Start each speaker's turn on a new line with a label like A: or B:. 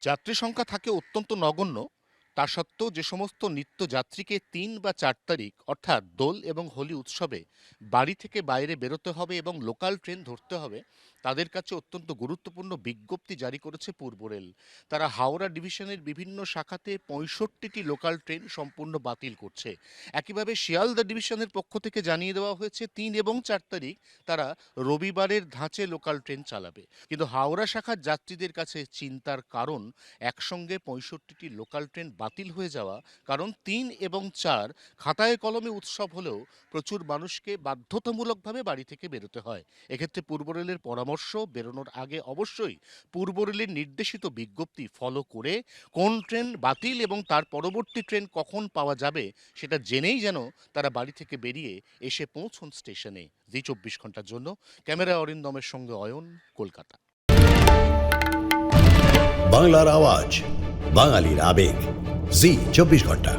A: যাত্রী সংখ্যা থাকে অত্যন্ত নগণ্য। তা সত্ত্বেও যে সমস্ত নিত্যযাত্রীকে ৩ বা ৪ তারিখ অর্থাৎ দোল এবং হোলি উৎসবে বাড়ি থেকে বাইরে বেরোতে হবে এবং লোকাল ট্রেন ধরতে হবে, তাদের কাছে অত্যন্ত গুরুত্বপূর্ণ বিজ্ঞপ্তি জারি করেছে পূর্ব রেল। তারা হাওড়া ডিভিশনের বিভিন্ন শাখাতে ৬৫টি লোকাল ট্রেন সম্পূর্ণ বাতিল করছে। একইভাবে শিয়ালদা ডিভিশনের পক্ষ থেকে জানিয়ে দেওয়া হয়েছে ৩ এবং ৪ তারিখ তারা রবিবারের ধাঁচে লোকাল ট্রেন চালাবে। কিন্তু হাওড়া শাখার যাত্রীদের কাছে চিন্তার কারণ একসঙ্গে ৬৫টি লোকাল ট্রেন বাতিল হয়ে যাওয়া। কারণ ৩ এবং ৪ খাতায় কলমে উৎসব হলেও প্রচুর মানুষকে বাধ্যতামূলকভাবে বাড়ি থেকে বেরোতে হয়। এক্ষেত্রে পূর্ব রেলের পরামর্শ, বেরোনোর আগে অবশ্যই পূর্ব রেলের নির্দেশিত বিজ্ঞপ্তি ফলো করে কোন ট্রেন বাতিল এবং তার পরবর্তী ট্রেন কখন পাওয়া যাবে সেটা জেনেই যেন তারা বাড়ি থেকে বেরিয়ে এসে পৌঁছন স্টেশনে। জি ২৪ ঘন্টার জন্য ক্যামেরায় অরিন্দমের সঙ্গে অয়ন, কলকাতা।
B: বাংলার আওয়াজ, বাঙালির আবেগ, জি 24 ঘন্টা।